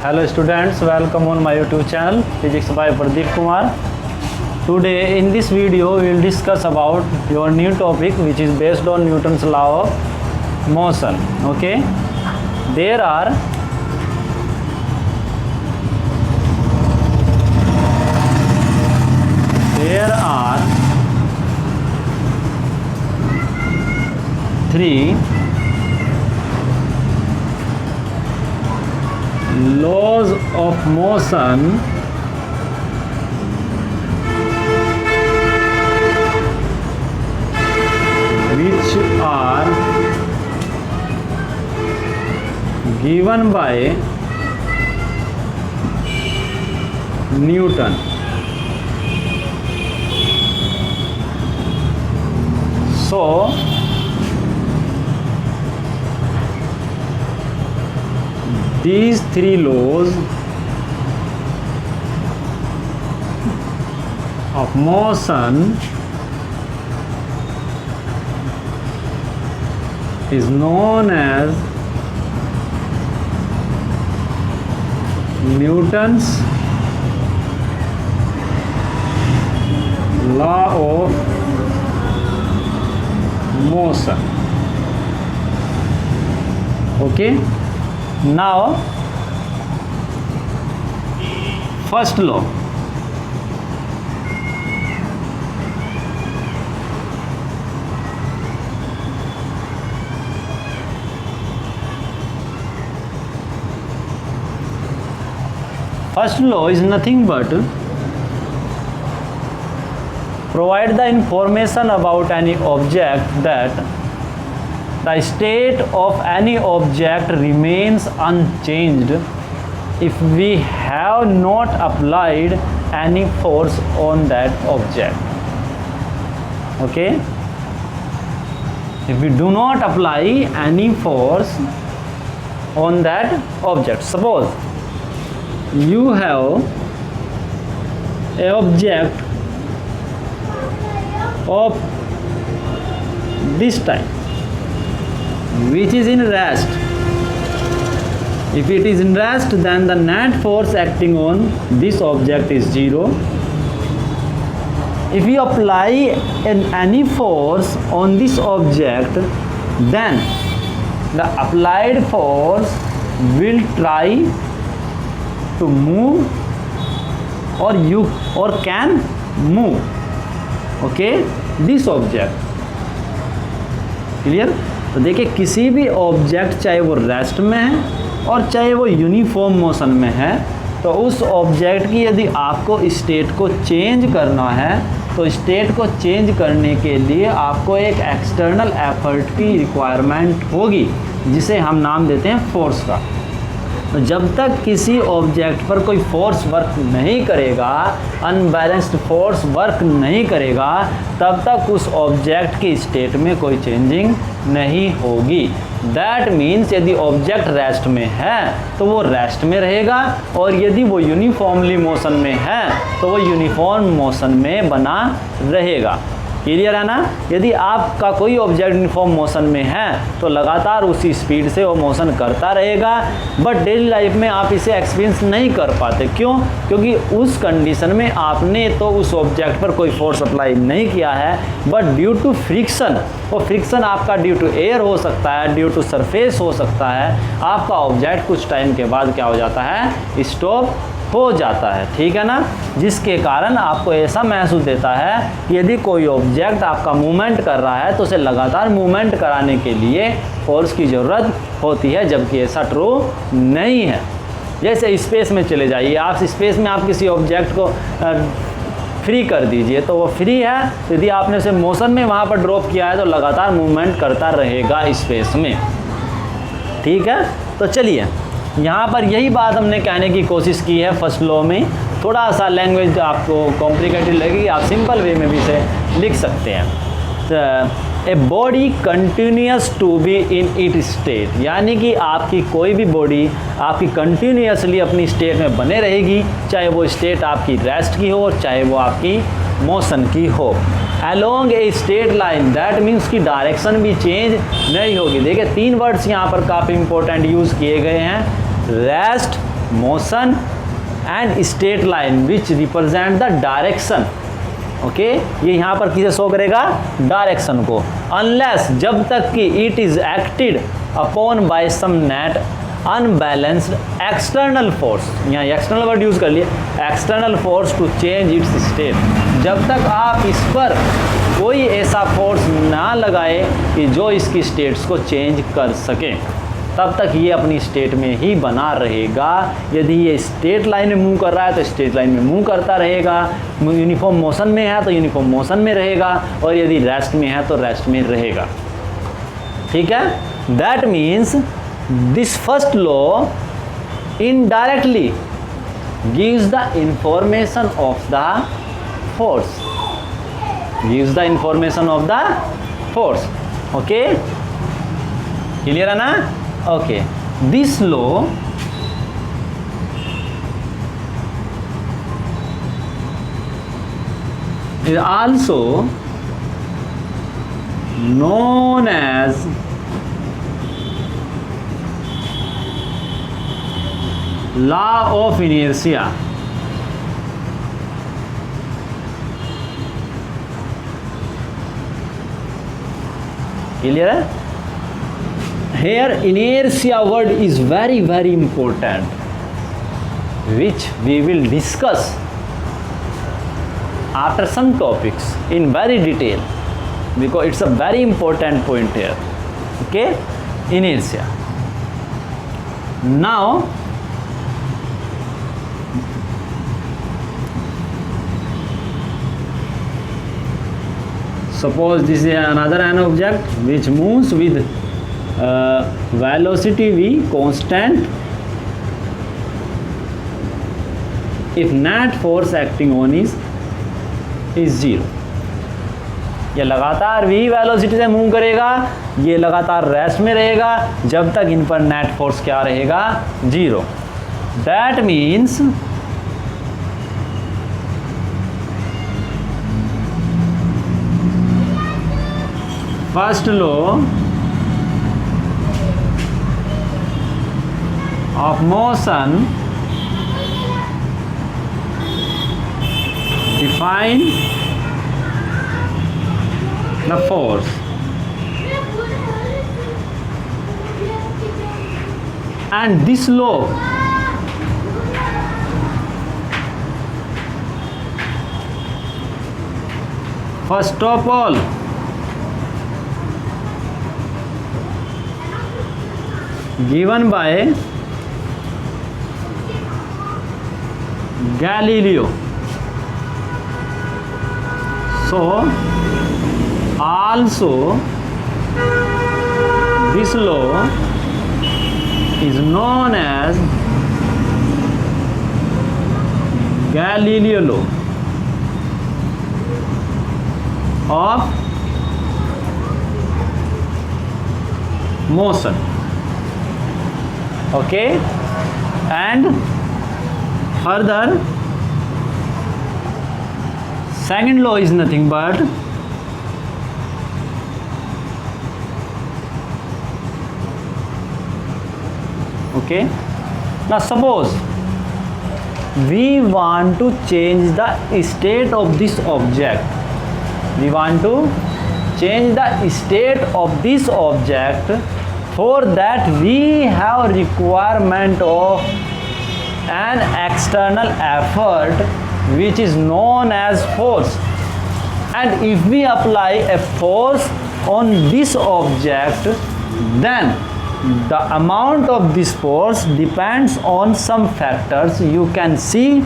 Hello students, welcome on my YouTube channel Physics by Pradeep Kumar. Today in this video we will discuss about your new topic which is based on Newton's law of motion. Okay, there are three laws of motion which are given by Newton. So these three laws of motion is known as Newton's law of motion. Okay, now first law. First law is nothing but provide the information about any object that the state of any object remains unchanged if we have not applied any force on that object. Okay, if we do not apply any force on that object, suppose you have an object of this type which is in rest. If it is in rest, then the net force acting on this object is 0. If we apply any force on this object, then the applied force will try to move or can move, okay, this object. Clear? तो देखिए किसी भी object चाहे वो rest में है और चाहे वो यूनिफॉर्म मोशन में है, तो उस ऑब्जेक्ट की यदि आपको स्टेट को चेंज करना है तो स्टेट को चेंज करने के लिए आपको एक एक्सटर्नल एफर्ट की रिक्वायरमेंट होगी जिसे हम नाम देते हैं फोर्स का। तो जब तक किसी ऑब्जेक्ट पर कोई फोर्स वर्क नहीं करेगा, अनबैलेंस्ड फोर्स वर्क नहीं करेगा, तब तक उस ऑब्जेक्ट की स्टेट में कोई चेंजिंग नहीं होगी। दैट मीन्स यदि ऑब्जेक्ट रेस्ट में है तो वो रेस्ट में रहेगा, और यदि वो यूनिफॉर्मली मोशन में है तो वो यूनिफॉर्म मोशन में बना रहेगा। क्लियर है ना? यदि आपका कोई ऑब्जेक्ट यूनिफॉर्म मोशन में है तो लगातार उसी स्पीड से वो मोशन करता रहेगा, बट डेली लाइफ में आप इसे एक्सपीरियंस नहीं कर पाते। क्यों? क्योंकि उस कंडीशन में आपने तो उस ऑब्जेक्ट पर कोई फोर्स अप्लाई नहीं किया है, बट ड्यू टू फ्रिक्शन, वो फ्रिक्शन आपका ड्यू टू एयर हो सकता है, ड्यू टू सरफेस हो सकता है, आपका ऑब्जेक्ट कुछ टाइम के बाद क्या हो जाता है, स्टॉप हो जाता है। ठीक है ना? जिसके कारण आपको ऐसा महसूस देता है कि यदि कोई ऑब्जेक्ट आपका मूवमेंट कर रहा है तो उसे लगातार मूवमेंट कराने के लिए फोर्स की ज़रूरत होती है, जबकि ऐसा ट्रू नहीं है। जैसे स्पेस में चले जाइए, आप स्पेस में आप किसी ऑब्जेक्ट को फ्री कर दीजिए तो वो फ्री है, तो यदि आपने उसे मोशन में वहाँ पर ड्रॉप किया है तो लगातार मूवमेंट करता रहेगा स्पेस में। ठीक है, तो चलिए यहाँ पर यही बात हमने कहने की कोशिश की है फर्स्ट लॉ में। थोड़ा सा लैंग्वेज आपको कॉम्प्लिकेटेड लगेगी, आप सिंपल वे में भी इसे लिख सकते हैं। A body continues to be in it state, यानी कि आपकी कोई भी बॉडी आपकी कंटिन्यूसली अपनी स्टेट में बने रहेगी, चाहे वो स्टेट आपकी रेस्ट की हो और चाहे वो आपकी मोशन की हो। Along a straight line, that means की डायरेक्शन भी चेंज नहीं होगी। देखिए तीन वर्ड्स यहाँ पर काफ़ी इंपॉर्टेंट यूज़ किए गए हैं, rest motion and straight line which represent the direction. Okay, ये यहाँ पर किसे शो करेगा? डायरेक्शन को। अनलेस, जब तक कि it is acted upon by some net unbalanced external force, यहाँ एक्सटर्नल वर्ड यूज कर लिए, external force to change its state. जब तक आप इस पर कोई ऐसा फोर्स ना लगाए कि जो इसकी स्टेट्स को चेंज कर सके, तब तक ये अपनी स्टेट में ही बना रहेगा। यदि ये स्ट्रेट लाइन में मूव कर रहा है तो स्ट्रेट लाइन में मूव करता रहेगा, यूनिफॉर्म मोशन में है तो यूनिफॉर्म मोशन में रहेगा, और यदि रेस्ट में है तो रेस्ट में रहेगा। ठीक है, that means this first law indirectly gives the information of the force, gives the information of the force. Okay, clear है ना? Okay, this law is also known as law of inertia. Clear है? Here inertia word is very important, which we will discuss after some topics in very detail, because it's a very important point here. Okay, inertia. Now suppose this is another an object which moves with velocity v constant if net force acting on is 0। ये लगातार v velocity से move करेगा, ये लगातार rest में रहेगा जब तक इन पर नेट फोर्स क्या रहेगा? 0। That means first law of motion define the force, and this law first of all given by Galileo. So also this law is known as Galileo law of motion. Okay, and further second law is nothing but okay, now suppose we want to change the state of this object, we want to change the state of this object. For that we have requirement of an external effort which is known as force, and if we apply a force on this object, then the amount of this force depends on some factors. You can see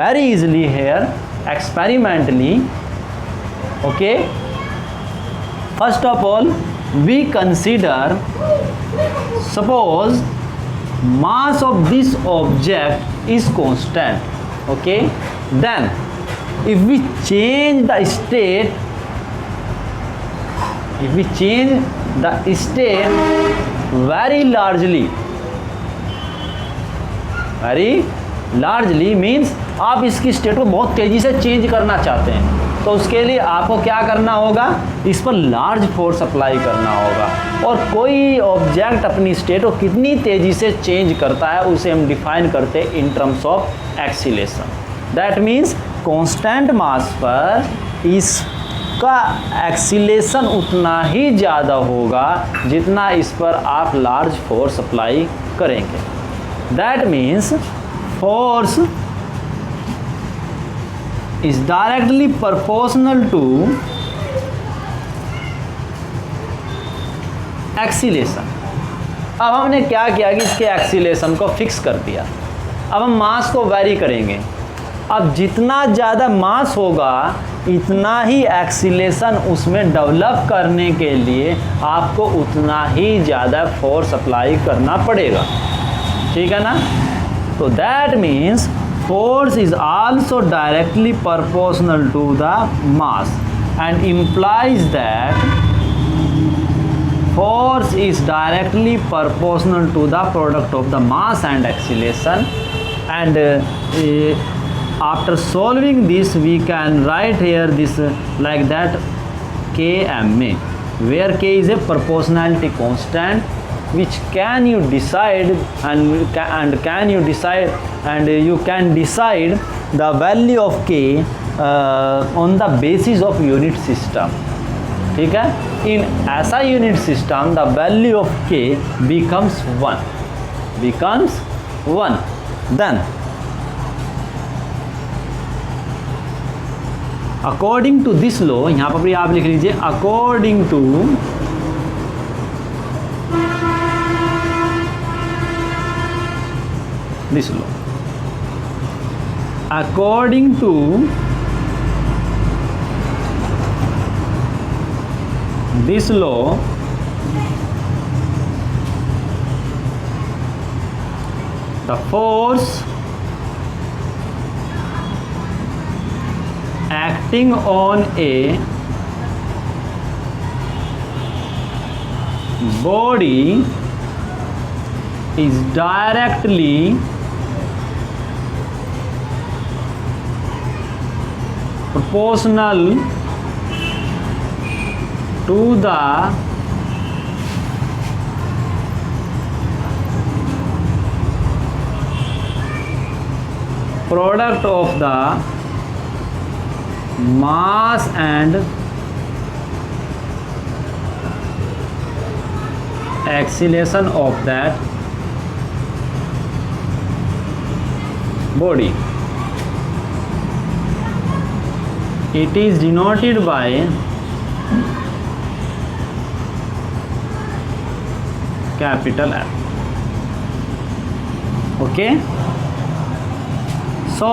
very easily here experimentally. Okay, first of all we consider, suppose mass of this object is constant. Okay, then if we change the state, very largely means आप इसकी state को बहुत तेजी से change करना चाहते हैं, तो उसके लिए आपको क्या करना होगा, इस पर लार्ज फोर्स अप्लाई करना होगा। और कोई ऑब्जेक्ट अपनी स्टेट को कितनी तेज़ी से चेंज करता है उसे हम डिफाइन करते हैं in terms of acceleration. That means constant mass पर इसका एक्सीलेशन उतना ही ज़्यादा होगा जितना इस पर आप लार्ज फोर्स अप्लाई करेंगे। That means force is directly proportional to acceleration. अब हमने क्या किया कि इसके एक्सीलेशन को फिक्स कर दिया। अब हम मास को वैरी करेंगे। अब जितना ज़्यादा मास होगा इतना ही एक्सीलेशन उसमें डेवलप करने के लिए आपको उतना ही ज़्यादा फोर्स अप्लाई करना पड़ेगा, ठीक है ना। तो that means force is also directly proportional to the mass and implies that force is directly proportional to the product of the mass and acceleration. And after solving this we can write here this like that kma, where k is a proportionality constant which can you decide and can you decide and you can decide the value of k on the basis of unit system, ठीक है। in ऐसा unit system the value of k becomes 1 then according to this law, यहाँ पर भी आप लिख लीजिए according to this law, according to this law the force acting on a body is directly proportional to the product of the mass and acceleration of that body. It is denoted by capital F. Okay, so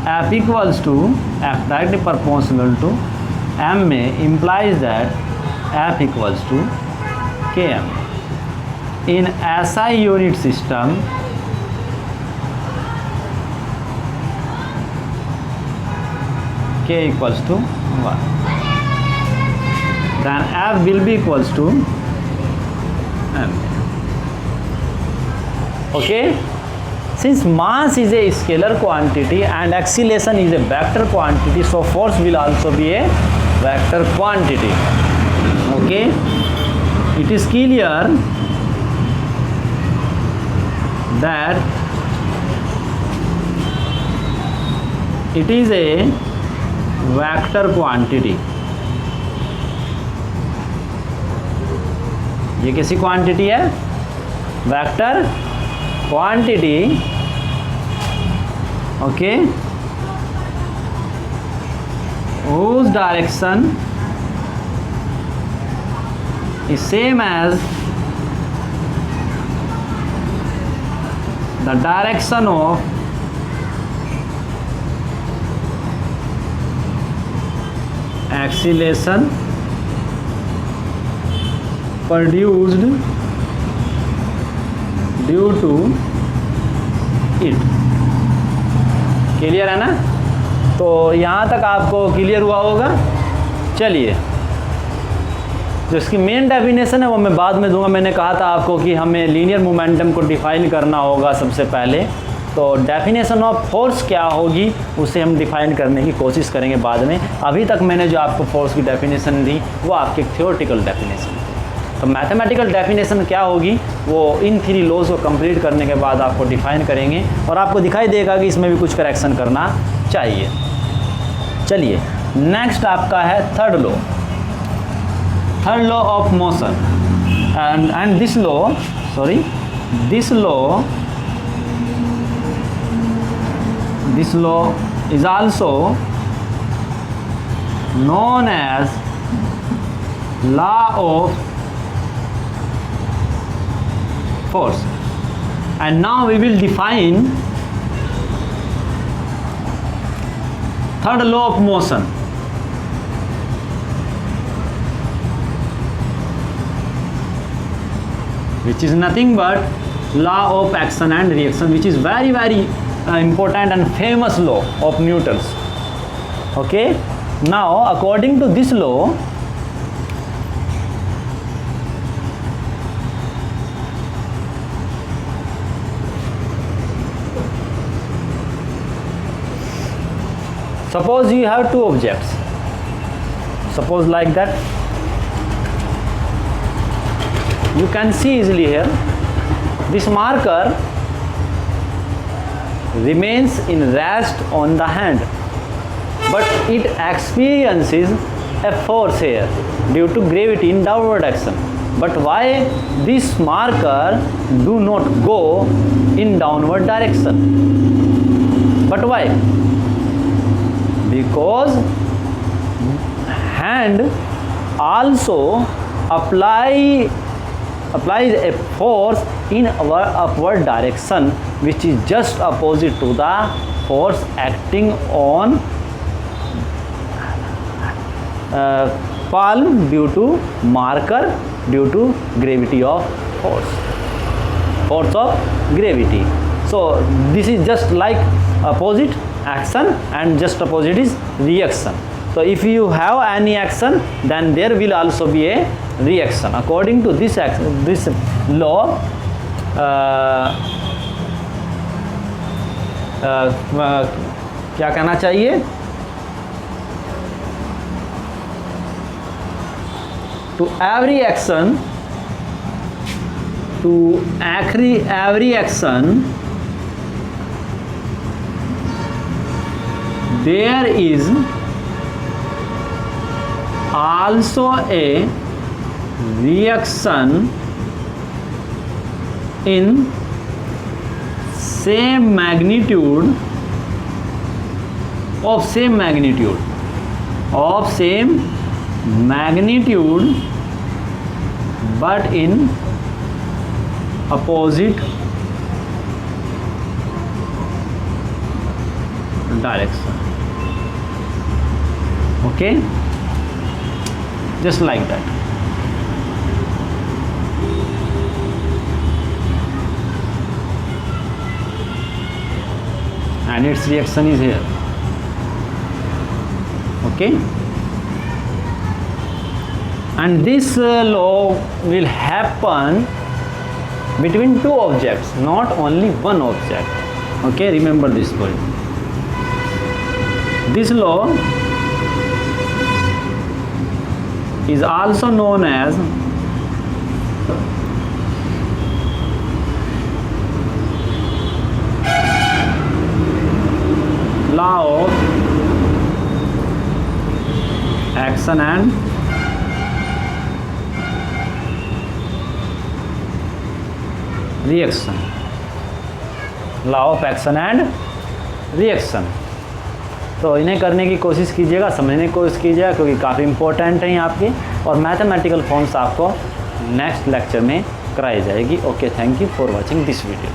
F equals to F directly proportional to ma implies that F equals to km. In SI unit system k equals to 1, then F will be equals to m. Okay, since mass is a scalar quantity and acceleration is a vector quantity, so force will also be a vector quantity. Okay, it is clear that it is a vector quantity. ये कैसी quantity है, vector quantity. Okay, whose direction is same as the direction of acceleration produced due to it। Clear है ना। तो यहाँ तक आपको clear हुआ होगा। चलिए, जो इसकी मेन डेफिनेशन है वो मैं बाद में दूंगा। मैंने कहा था आपको कि हमें लीनियर मोमेंटम को डिफाइन करना होगा सबसे पहले। तो डेफिनेशन ऑफ फोर्स क्या होगी उसे हम डिफाइन करने की कोशिश करेंगे बाद में। अभी तक मैंने जो आपको फोर्स की डेफिनेशन दी वो आपकी थियोरेटिकल डेफिनेशन थी। तो मैथमेटिकल डेफिनेशन क्या होगी वो इन 3 लॉज को कंप्लीट करने के बाद आपको डिफाइन करेंगे और आपको दिखाई देगा कि इसमें भी कुछ करेक्शन करना चाहिए। चलिए नेक्स्ट आपका है third law of motion and this law is also known as law of force, and now we will define third law of motion. Which is nothing but law of action and reaction, which is very important and famous law of Newton's. Okay, now according to this law, suppose you have 2 objects, suppose like that. You can see easily here, this marker remains in rest on the hand, but it experiences a force here due to gravity in downward action. But why this marker do not go in downward direction? But why? Because hand also applies a force in our upward direction, which is just opposite to the force acting on palm due to marker, due to gravity of force of gravity. So this is just like opposite action and just opposite is reaction. So if you have any action, then there will also be a reaction. According to this law, क्या कहना चाहिए? To every action, there is also a reaction in same magnitude but in opposite direction. Okay, just like that. And its reaction is here. Okay, and this law will happen between 2 objects, not only one object. Okay, remember this point. This law is also known as law of action and reaction. Law of action and reaction. तो इन्हें करने की कोशिश कीजिएगा, समझने की कोशिश कीजिएगा, क्योंकि काफ़ी इंपॉर्टेंट हैं आपके, और मैथमेटिकल फॉर्म्स आपको नेक्स्ट लेक्चर में कराई जाएगी. Okay, thank you for watching this video.